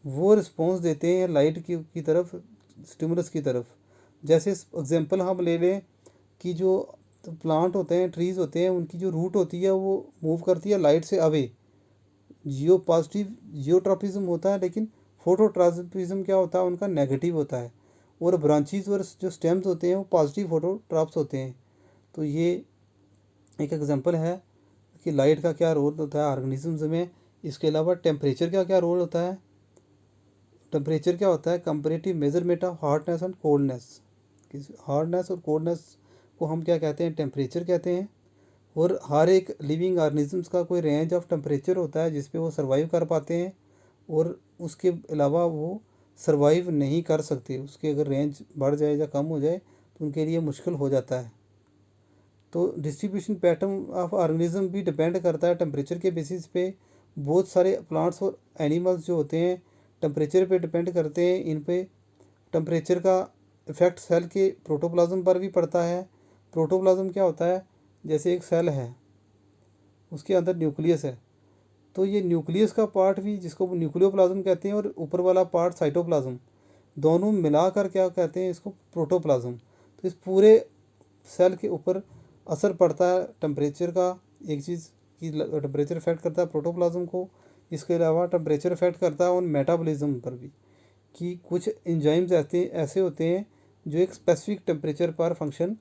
वो रिस्पॉन्स देते हैं लाइट की तरफ, स्टिमुलस की तरफ। जैसे एग्जांपल हम ले लें कि जो प्लांट होते हैं, ट्रीज़ होते हैं, उनकी जो रूट होती है वो मूव करती है लाइट से अवे, जियोट्रॉपिज्म होता है। लेकिन फोटोट्रॉपिज्म क्या होता है, उनका नेगेटिव होता है। और ब्रांचेस और जो स्टेम्स होते हैं वो पॉजिटिव फोटोट्रॉप्स होते हैं। तो ये एक एग्जांपल है कि लाइट का क्या रोल होता है ऑर्गेनिजम्स में। इसके अलावा टेम्परेचर का क्या रोल होता है, टेम्परेचर क्या होता है, comparative measurement of hardness and coldness. Hardness और कोल्डनेस को हम क्या कहते हैं, टेम्परेचर कहते हैं। और हर एक लिविंग ऑर्गेनिजम्स का कोई रेंज ऑफ टेम्परेचर होता है जिस पे वो सर्वाइव कर पाते हैं, और उसके अलावा वो सर्वाइव नहीं कर सकते। उसके अगर रेंज बढ़ जाए या कम हो जाए तो उनके लिए मुश्किल हो जाता है। तो डिस्ट्रीब्यूशन पैटर्न ऑफ ऑर्गेनिज्म भी डिपेंड करता है टेम्परेचर के बेसिस पे। बहुत सारे प्लांट्स और एनिमल्स जो होते हैं टेम्परेचर पे डिपेंड करते हैं। इन पे टेम्परेचर का इफ़ेक्ट सेल के प्रोटोप्लाज्म पर भी पड़ता है। प्रोटोप्लाज्म क्या होता है, जैसे एक सेल है, उसके अंदर न्यूक्लियस है, तो ये न्यूक्लियस का पार्ट भी, जिसको न्यूक्लियोप्लाज्म कहते हैं, और ऊपर वाला पार्ट साइटोप्लाज्म, दोनों मिलाकर क्या कहते हैं, इसको प्रोटोप्लाज्म। तो इस पूरे सेल के ऊपर असर पड़ता है टेम्परेचर का। एक चीज़ की टेम्परेचर इफेक्ट करता है प्रोटोप्लाज्म को। इसके अलावा टेम्परेचर इफेक्ट करता है उन मेटाबॉलिज्म पर भी, कि कुछ एंजाइम्स ऐसे होते हैं जो एक स्पेसिफिक टेम्परेचर पर फंक्शन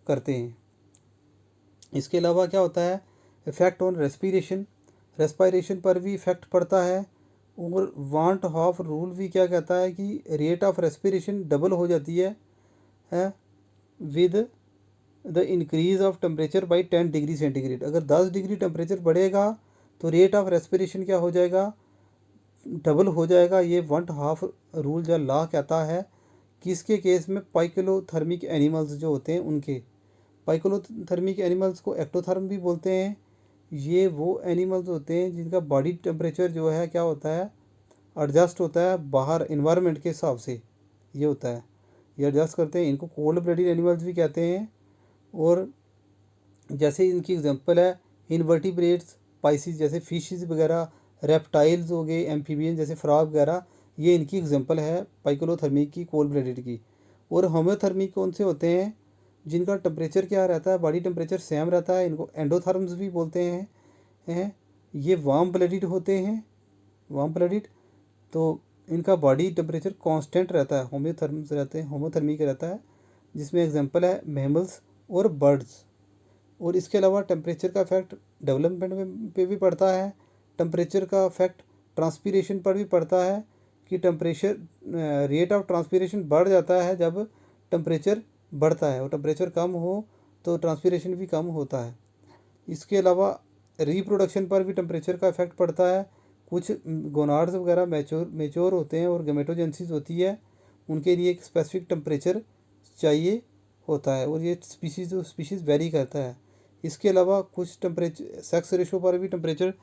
करते हैं। इसके अलावा क्या होता है, इफ़ेक्ट ऑन रेस्पिरेशन पर भी इफ़ेक्ट पड़ता है। और वांट हाफ रूल भी क्या कहता है कि रेट ऑफ रेस्पिरेशन डबल हो जाती है with the increase of temperature by 10 degree centigrade. अगर 10 डिग्री टेम्परेचर बढ़ेगा तो रेट ऑफ रेस्पिरेशन क्या हो जाएगा, डबल हो जाएगा। ये वंट हाफ रूल या लॉ कहता है। किसके केस में, पाइकोलोथर्मिक एनिमल्स जो होते हैं उनके। पाइकोलोथर्मिक एनिमल्स को एक्टोथर्म भी बोलते हैं। ये वो एनिमल्स होते हैं जिनका बॉडी टेम्परेचर जो है क्या होता है, एडजस्ट होता है बाहर इन्वायरमेंट के हिसाब से। ये होता है, ये एडजस्ट करते हैं। इनको कोल्ड ब्लडेड एनिमल्स भी कहते हैं। और जैसे इनकी एग्जांपल है इनवर्टिब्रेट्स, स्पाइसीज जैसे फिशेस वगैरह, रेप्टाइल्स हो गए, एम्फीबियन जैसे फ्रॉग वगैरह, ये इनकी एग्जांपल है पाइकोलोथर्मिक की, कोल्ड ब्लडेड की। और होम्योथर्मिक कौन से होते हैं, जिनका टेम्परेचर क्या रहता है, बॉडी टेम्परेचर सेम रहता है, इनको एंडोथर्म्स भी बोलते हैं। ये वार्म ब्लडेड होते हैं, वार्म ब्लडेड, तो इनका बॉडी टेम्परेचर कांस्टेंट रहता है, होम्योथर्म्स रहते हैं, होम्योथर्मिक रहता है, जिसमें एग्जांपल है मैमल्स और बर्ड्स। और इसके अलावा टेम्परेचर का इफेक्ट डेवलपमेंट पे भी पड़ता है। टेम्परेचर का इफेक्ट ट्रांसपीरेशन पर भी पड़ता है, कि टेम्परेचर रेट ऑफ ट्रांसपीरेशन बढ़ जाता है जब टेम्परेचर बढ़ता है, और टेम्परेचर कम हो तो ट्रांसपीरेशन भी कम होता है। इसके अलावा रिप्रोडक्शन पर भी टेम्परेचर का इफेक्ट पड़ता है। कुछ गोनाड्स वगैरह मेच्योर होते हैं और गेमेटोजेंसिस होती है, उनके लिए एक स्पेसिफिक टेम्परेचर चाहिए होता है, और ये स्पीशीज़ वेरी करता है। इसके अलावा कुछ टेम्परेचर, सेक्स रेशो पर भी टेम्परेचर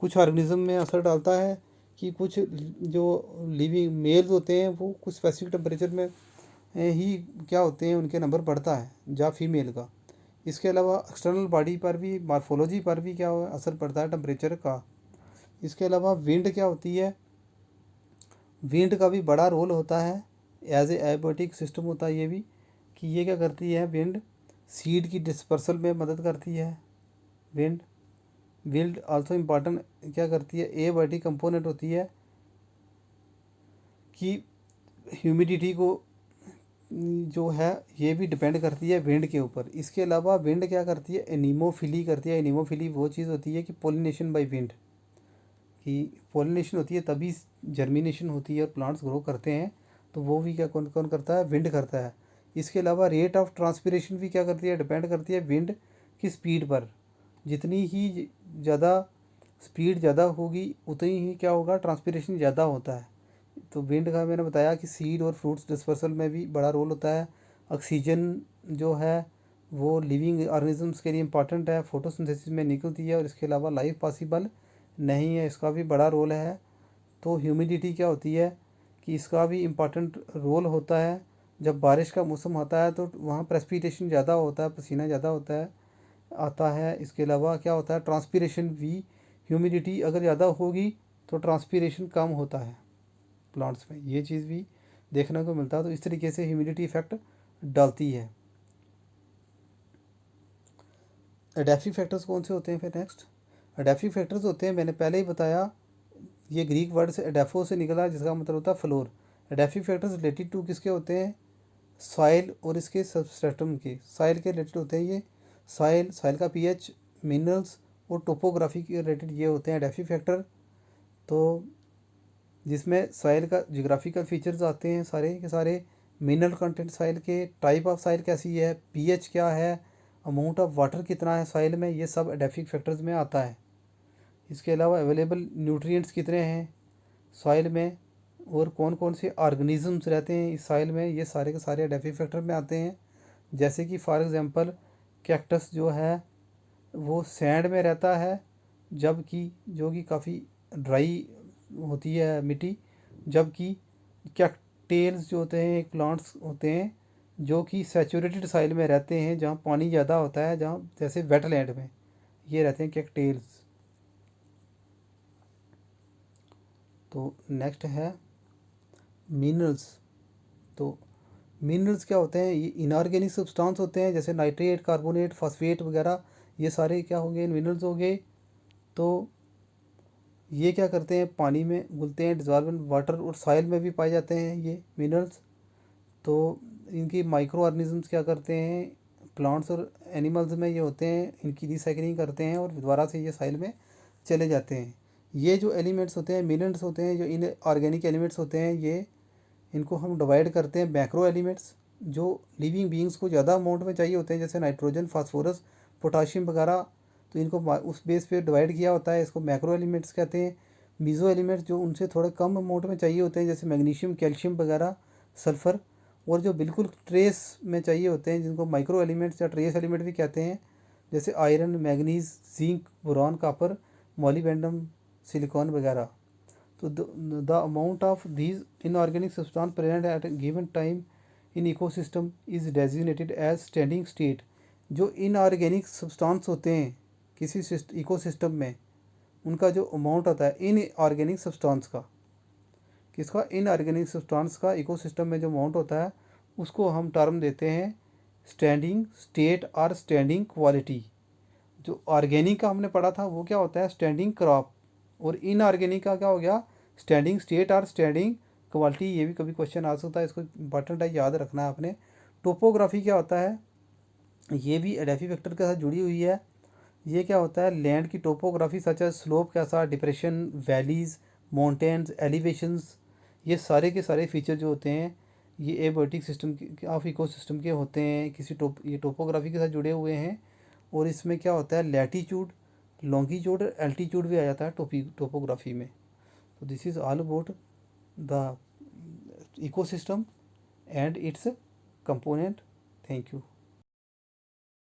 कुछ ऑर्गेनिज्म में असर डालता है, कि कुछ जो लिविंग मेल्स होते हैं वो कुछ स्पेसिफिक टेम्परेचर में ही क्या होते हैं, उनके नंबर बढ़ता है या फीमेल का। इसके अलावा एक्सटर्नल बॉडी पर भी, मॉर्फोलॉजी पर भी क्या असर पड़ता है टेम्परेचर का। इसके अलावा विंड क्या होती है, विंड का भी बड़ा रोल होता है, एज ए एबायोटिक सिस्टम होता है ये भी, कि ये क्या करती है, विंड सीड की डिस्पर्सल में मदद करती है। विंड आल्सो इम्पॉर्टेंट क्या करती है, एबायोटिक कंपोनेंट होती है, कि ह्यूमिडिटी को जो है ये भी डिपेंड करती है विंड के ऊपर। इसके अलावा विंड क्या करती है, एनीमोफिली करती है। एनीमोफिली वो चीज़ होती है कि पोलिनेशन बाय विंड, कि पोलिनेशन होती है तभी जर्मिनेशन होती है और प्लांट्स ग्रो करते हैं, तो वो भी क्या कौन कौन करता है, विंड करता है। इसके अलावा रेट ऑफ ट्रांसपिरेशन भी क्या करती है, डिपेंड करती है विंड की स्पीड पर। जितनी ही ज़्यादा स्पीड ज़्यादा होगी उतनी ही क्या होगा, ट्रांसपिरेशन ज़्यादा होता है। तो विंड का मैंने बताया कि सीड और फ्रूट्स डिस्पर्सल में भी बड़ा रोल होता है। ऑक्सीजन जो है वो लिविंग ऑर्गेनिजम्स के लिए इम्पॉर्टेंट है, फोटोसिंथेसिस में निकलती है, और इसके अलावा लाइफ पॉसिबल नहीं है, इसका भी बड़ा रोल है। तो ह्यूमिडिटी क्या होती है, कि इसका भी इम्पॉर्टेंट रोल होता है। जब बारिश का मौसम आता है तो वहाँ प्रेसिपिटेशन ज़्यादा होता है, पसीना ज़्यादा होता है आता है। इसके अलावा क्या होता है, ट्रांसपीरेशन भी, ह्यूमिडिटी अगर ज़्यादा होगी तो ट्रांसपीरेशन कम होता है प्लांट्स में, ये चीज़ भी देखने को मिलता है। तो इस तरीके से ह्यूमिडिटी इफेक्ट डालती है। एडेप्टिव फैक्टर्स कौन से होते हैं फिर नेक्स्ट, एडेप्टिव फैक्टर्स होते हैं, मैंने पहले ही बताया, ये ग्रीक वर्ड से एडेफो से निकला, जिसका मतलब होता है floor. Adaptive factors related to किसके होते हैं, सॉइल और इसके सबस्ट्रेटम के, सॉइल के रिलेटेड होते हैं ये। सॉइल का पीएच, मिनरल्स और टोपोग्राफी के रिलेटेड ये होते हैं एडेप्टिव फैक्टर। तो जिसमें सॉइल का जियोग्राफिकल फीचर्स आते हैं सारे के सारे, मिनरल कंटेंट सॉइल के, टाइप ऑफ सॉइल कैसी है, पीएच क्या है, अमाउंट ऑफ वाटर कितना है सॉइल में, ये सब एडेप्टिव फैक्टर्स में आता है। इसके अलावा अवेलेबल न्यूट्रिएंट्स कितने हैं सॉइल में, और कौन कौन से ऑर्गेनिजम्स रहते हैं इस सॉइल में, ये सारे के सारे एडेप्टिव फैक्टर में आते हैं। जैसे कि फॉर एग्ज़ाम्पल कैक्टस जो है वो सैंड में रहता है, जबकि जो कि काफ़ी ड्राई होती है मिट्टी, जबकि कैक्टेल्स जो होते हैं एक प्लांट्स होते हैं जो कि सैचुरेटेड साइल में रहते हैं, जहाँ पानी ज़्यादा होता है, जहाँ जैसे वेटलैंड में ये रहते हैं कैक्टेल्स। तो नेक्स्ट है मिनरल्स। तो मिनरल्स क्या होते हैं? ये इनऑर्गेनिक सब्सटेंस होते हैं, जैसे नाइट्रेट, कार्बोनेट, फॉस्फेट वगैरह, ये सारे क्या हो गए? मिनरल्स हो गए। तो ये क्या करते हैं? पानी में घुलते हैं, डिजॉल्व इन वाटर, और सॉइल में भी पाए जाते हैं ये मिनरल्स। तो इनकी माइक्रो ऑर्गेनिजम्स क्या करते हैं? प्लांट्स और एनिमल्स में ये होते हैं, इनकी रिसाइकलिंग करते हैं और दोबारा से ये सॉइल में चले जाते हैं। ये जो एलिमेंट्स होते हैं, मिनरल्स होते हैं, जो इन ऑर्गेनिक एलिमेंट्स होते हैं, ये इनको हम डिवाइड करते हैं मैक्रो एलिमेंट्स, जो लिविंग बीइंग्स को ज़्यादा अमाउंट में चाहिए होते हैं, जैसे नाइट्रोजन, फास्फोरस, पोटाशियम वगैरह। तो इनको उस बेस पे डिवाइड किया होता है, इसको मैक्रो एलिमेंट्स कहते हैं। मीज़ो एलिमेंट्स जो उनसे थोड़े कम अमाउंट में चाहिए होते हैं, जैसे मैग्नीशियम, कैल्शियम वगैरह, सल्फ़र। और जो बिल्कुल ट्रेस में चाहिए होते हैं, जिनको माइक्रो एलिमेंट्स या ट्रेस एलिमेंट भी कहते हैं, जैसे iron, manganese, zinc, boron, copper, molybdenum, silicon वगैरह। तो the amount of these inorganic substance present at a given time in ecosystem is designated as standing state। जो इनऑर्गेनिक सब्सटेंस होते हैं किसी इकोसिस्टम में, उनका जो अमाउंट होता है इन ऑर्गेनिक सब्सटेंस का, किसका? इनऑर्गेनिक सब्सटेंस का इकोसिस्टम में जो अमाउंट होता है, उसको हम टर्म देते हैं स्टैंडिंग स्टेट और स्टैंडिंग क्वालिटी। जो ऑर्गेनिक का हमने पढ़ा था वो क्या होता है? Standing crop. और इनऑर्गेनिक का क्या हो गया? स्टैंडिंग स्टेट और स्टैंडिंग क्वालिटी। ये भी कभी क्वेश्चन आ सकता है, इसको इंपॉर्टेंट है, याद रखना है आपने। टोपोग्राफी क्या होता है? ये भी एडाफी फैक्टर के साथ जुड़ी हुई है। ये क्या होता है? लैंड की टोपोग्राफी सच एज स्लोप कैसा, डिप्रेशन, वैलीज, माउंटेन्स, एलिवेशंस, ये सारे के सारे फीचर जो होते हैं ये एबोटिक सिस्टम ऑफ इकोसिस्टम के होते हैं, ये टोपोग्राफी के साथ जुड़े हुए हैं। और इसमें क्या होता है? लैटीट्यूड, लॉन्गिट्यूड, एल्टीट्यूड भी आ जाता है टोपोग्राफी में। तो this is all about the ecosystem and its component. Thank you.